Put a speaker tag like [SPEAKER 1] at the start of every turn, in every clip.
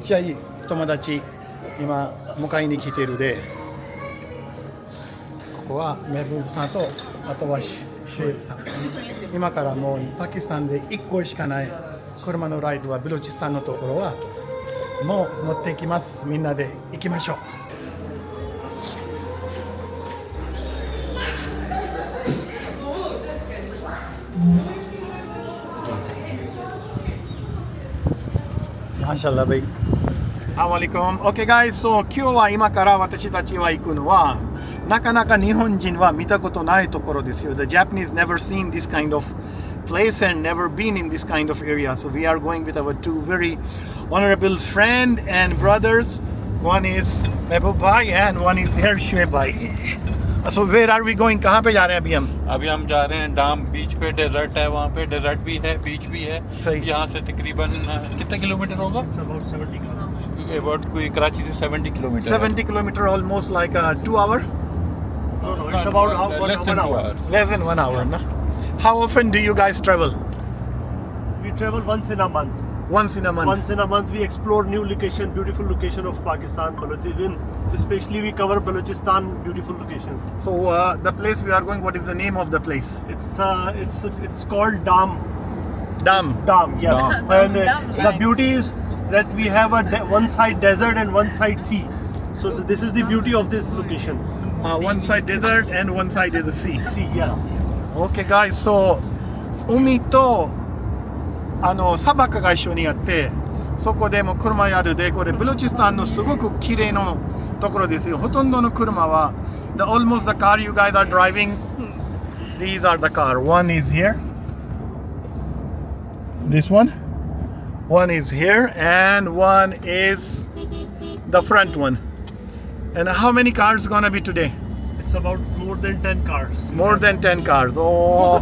[SPEAKER 1] ちゃいい友達今迎えに来てるで、ここはメブーブさんとあとはシュエイブさん。今からもうパキスタンで1個しかない車のライドはブルチスタンのところはもう持っていきます。みんなで行きましょう。マシャアラビ。アワリコン。OK guys、そう今日は今から私たちは行くのはなかなか日本人は見たことないところですよ。The Japanese never seen this kind of place and never been in this kind of area. So we are going with our two very honorable friend and brothers. One is Mehboob Bhai and one is here Shoaib Bhai. So where are we going? कहाँ पे जा रहे हैं अभी हम?
[SPEAKER 2] अभी हम जा रहे हैं डाम बीच पे, डेजर्ट है वहाँ पे, डेजर्ट भी है, बीच भी है। यहाँ से तकरीबन कितना किलोमीटर होगा?
[SPEAKER 3] About 70 kilometers.
[SPEAKER 2] अबाउट कोई कराची से 70 किलोमीटर।
[SPEAKER 1] 70 kilometer, almost like 2 hours.
[SPEAKER 3] No, it's about
[SPEAKER 2] less than 2 hours.
[SPEAKER 1] Less than 1 hour, no? How often do you guys travel?
[SPEAKER 3] We travel once in a month.
[SPEAKER 1] Once in a month.
[SPEAKER 3] Once in a month we explore new location, beautiful location of Pakistan, Balochistan. Especially we cover Balochistan beautiful locations.
[SPEAKER 1] So the place we are going, what is the name of the place?
[SPEAKER 3] It's called Dam.
[SPEAKER 1] Dam.
[SPEAKER 3] Dam, yes.
[SPEAKER 2] Dam.
[SPEAKER 3] And
[SPEAKER 4] Dam,
[SPEAKER 3] the
[SPEAKER 4] nice.
[SPEAKER 3] beauty is that we have one side desert and one side sea. So this is the beauty of this location.
[SPEAKER 1] One side desert and one side is the sea.
[SPEAKER 3] Sea, yes.
[SPEAKER 1] Okay guys, so 海と砂漠が一緒にあって、そこでも車やるで、これブルチスタンのすごく綺麗なところですよ。ほとんどの車はalmost the car you guys are driving, these are the car. One is here, this one is here, and one is the front one. And how many cars gonna be today?
[SPEAKER 3] It's about more than 10 cars.
[SPEAKER 1] More than 10 cars. Oh.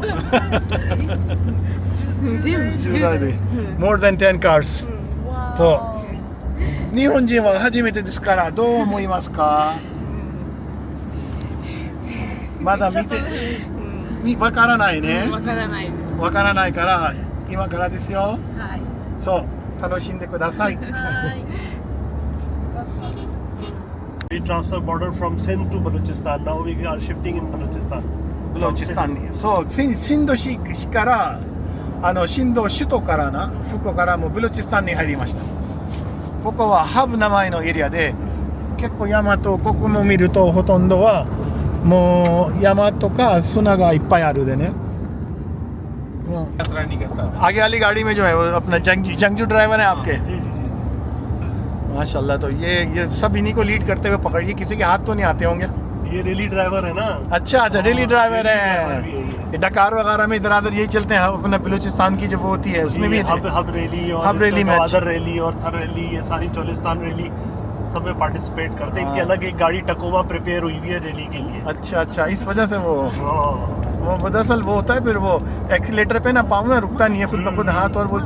[SPEAKER 1] 10台で More than 10 cars。そう日本人は初めてですからどう思いますか？まだ見てわからないね。
[SPEAKER 4] わからない。
[SPEAKER 1] わからないから今からですよ。
[SPEAKER 4] はい。
[SPEAKER 1] そう楽しんでください。
[SPEAKER 4] はい。
[SPEAKER 3] We transfer border from Sindh to Balochistan. Now we are shifting in Balochistan.
[SPEAKER 1] ブロチスタンに。そうシンド市からシンド首都からな福岡からもブロチスタンに入りました。ここはハブ名前のエリアで結構山とここも見るとほとんどはもう山とか砂がいっぱいあるでね。
[SPEAKER 2] असर नहीं करता।
[SPEAKER 1] आगे वाली गाड़ी में जो है वो अपना जंगजू ड्राइवर है आपके।
[SPEAKER 3] जी, जी, जी.
[SPEAKER 1] माशाल्लाह। तो ये सब इन्हीं को लीड करते हुए पकड़िए, किसी के हाथ तो नहीं आते होंगे।
[SPEAKER 3] ये रैली ड्राइवर है ना.
[SPEAKER 1] अच्छा डेली ड्राइवर
[SPEAKER 3] भी
[SPEAKER 1] है।
[SPEAKER 3] है ये.
[SPEAKER 1] डकार वगैरह में इधर उधर यही चलते हैं। अपना बलूचिस्तान की जो वो होती है उसमें भी
[SPEAKER 3] हब रैली और
[SPEAKER 1] हब रैली में
[SPEAKER 3] गवादर रैली और थर रैली, ये सारी चोलिस्तान रैली सब में पार्टिसिपेट करते हैं. इनकी अलग एक गाड़ी टकोमा प्रिपेयर हुई हुई है रैली के लिए.
[SPEAKER 1] अच्छा इस वजह से वो
[SPEAKER 3] हाँ.
[SPEAKER 1] दरअसल वो होता है फिर वो एक्सीलेटर पे ना पाँव ना रुकता नहीं है, खुद ब खुद हाथ और वो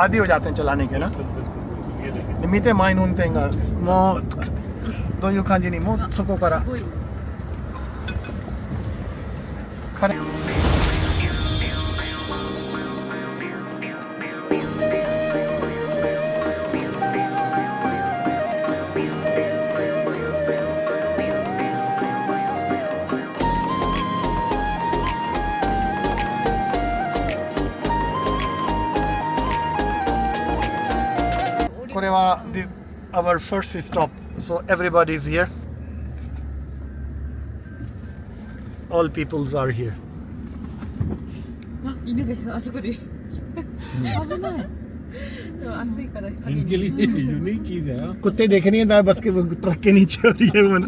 [SPEAKER 1] आदी हो जाते हैं चलाने के ना.
[SPEAKER 3] ये देखिए.
[SPEAKER 1] 見て前の運転がもうどういう感じにもうそこから彼これは our first stop, so everybody is here. All peoples are here.
[SPEAKER 4] 犬があそこで危ないでも暑いから影
[SPEAKER 2] इनके लिए यूनिक चीज है।
[SPEAKER 1] कुत्ते देख रही हैं बस के वो ट्रक के नीचे हो रही है वो ना.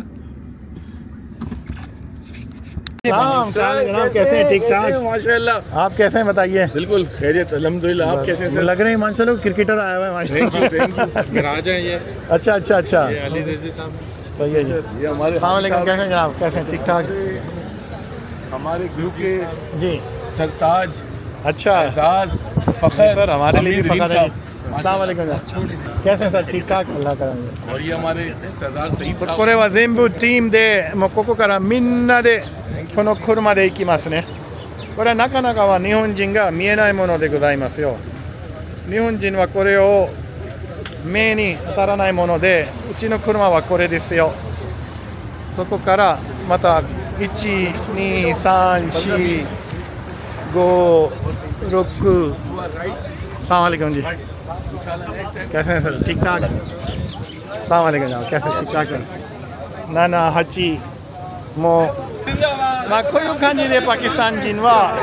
[SPEAKER 1] जनाब कैसे हैं? ठीक ठाक
[SPEAKER 2] माशाल्लाह।
[SPEAKER 1] आप कैसे हैं बताइए?
[SPEAKER 2] बिल्कुल खैरियत अल्हम्दुलिल्लाह। आप कैसे हैं?
[SPEAKER 1] लग रहे हैं माशाल्लाह क्रिकेटर आया हुआ है माशाल्लाह.
[SPEAKER 2] Thank you. राजा है ये।
[SPEAKER 1] अच्छा
[SPEAKER 2] ये अली रजी साहब।
[SPEAKER 1] सही है जी.
[SPEAKER 2] ये हमारे
[SPEAKER 1] अस्सलाम कैसे हैं जनाब? कैसे हैं? ठीक ठाक
[SPEAKER 2] हमारे ग्रुप के
[SPEAKER 1] जी.
[SPEAKER 2] सरताज
[SPEAKER 1] अच्छा
[SPEAKER 2] एजाज फखर
[SPEAKER 1] सर हमारे लिए भी
[SPEAKER 2] अमीर
[SPEAKER 1] फखर
[SPEAKER 2] रहीम
[SPEAKER 1] है. अस्सलाम वालेकुम कैसे हैं सर? ठीक ठाक अल्लाह करेंगे.
[SPEAKER 2] और ये हमारे सरदार सईद
[SPEAKER 1] こ
[SPEAKER 2] साहब।
[SPEAKER 1] れは全部チームでもうここからみんなでこの車で行きますね。これはなかなかは日本人が見えないものでございますよ。日本人はこれを目に当たらないもので、うちの車はこれですよ。そこからまた1、2、3、4、5、6、Assalamualaikum जी कैसे हैं सर ठीक ठाक Assalamualaikum जी कैसे ठीक ठाक हैं 7、8もうまあこういう感じでパキスタン人は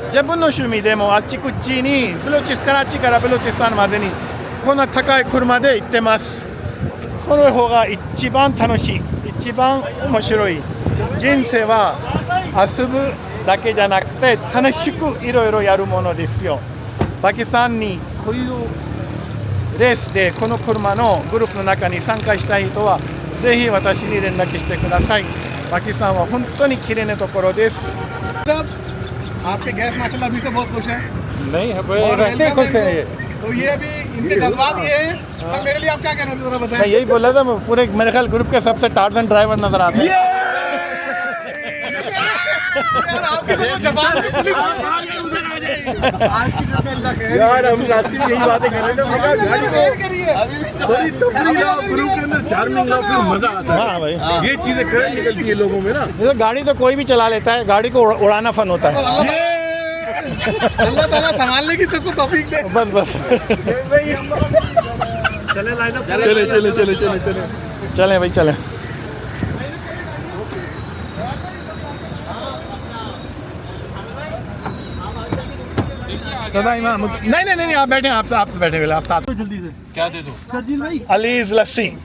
[SPEAKER 1] 自分の趣味でもあっちこっちにブロチスカラチからブロチスタンまでにこんな高い車で行ってます。その方が一番楽しい、一番面白い。人生は遊ぶだけじゃなくて楽しくいろいろやるものですよ。パキスタンにこういうレースでこの車のグループの中に参加したい人はぜひ私に連絡してください。パキスタンは本当に綺麗なところです。
[SPEAKER 5] आपके गैस माशाल्लाह अभी से बहुत खुश हैं
[SPEAKER 2] नहीं है
[SPEAKER 5] और
[SPEAKER 2] रहते खुश है ये
[SPEAKER 5] तो ये अभी इनके जज्बात ये हैं सर मेरे लिए आप क्या कहना जरा
[SPEAKER 1] मैं
[SPEAKER 5] बताएं
[SPEAKER 1] यही बोला था पूरे मेरे ख्याल ग्रुप के सबसे टार्जन ड्राइवर नजर आते हैं।
[SPEAKER 5] यार आपकी तो जबान
[SPEAKER 3] यार हम रास्ते में यही बातें कर रहे थे गाड़ी को बड़ी तफरीह लो ग्रुप के अंदर चार्मिंग लो फिर मजा आता
[SPEAKER 1] हाँ भाई
[SPEAKER 3] है ये चीजें करंट निकलती है लोगों में ना
[SPEAKER 1] तो गाड़ी तो कोई भी चला लेता है, गाड़ी को उड़ाना फन होता है।
[SPEAKER 5] अल्लाह ताला संभालने की सबको तौफीक दे
[SPEAKER 1] बस बस
[SPEAKER 3] चले लाइन अप
[SPEAKER 1] चले चले चले चले चले चले भाई चले। दादा इमाम नहीं नहीं नहीं आप बैठे आप बैठे हुए आप साथ
[SPEAKER 3] जल्दी से
[SPEAKER 2] क्या दे दो
[SPEAKER 3] शर्जील भाई
[SPEAKER 1] अलीज लस्सी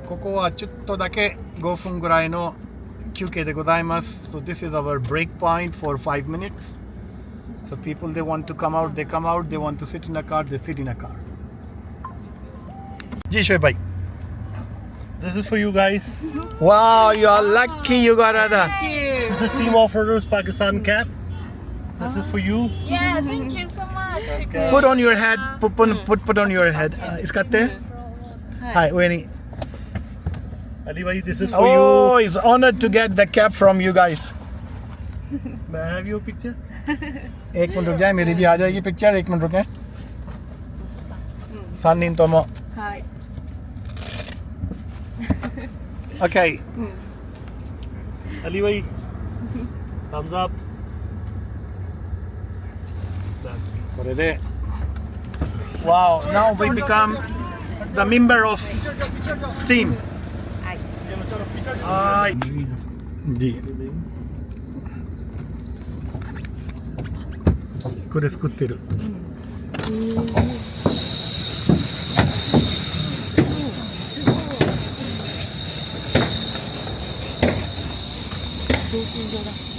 [SPEAKER 1] ここはちょっとだけ5分ぐらいの休憩でございます。So this is our break point for 5 minutes. So people they want to come out, they come out. They want to sit in a car, they sit in a car. जी शोएब भाई.
[SPEAKER 3] This is for you guys.
[SPEAKER 1] Wow, you are lucky you got that.
[SPEAKER 3] This is Team Off-Roaders Pakistan cap. This is for you.
[SPEAKER 4] Yeah, thank you so much.
[SPEAKER 1] Put on your head. Put on your head. Iskatte? Hi, Weni.
[SPEAKER 3] Ali bhai, this is for
[SPEAKER 1] Oh, he's honored to get the cap from you guys.
[SPEAKER 3] you. May I have your picture?
[SPEAKER 1] एक मिनट रुक जाए, मेरी भी आ जाएगी पिक्चर. एक मिनट रुके. सानिन Tomo.
[SPEAKER 4] Hi.
[SPEAKER 1] Okay.
[SPEAKER 3] Ali bhai, thumbs up.
[SPEAKER 1] これで Wow, now we become the member of team. Hi. जी. これ作ってる。
[SPEAKER 4] 造形上だ。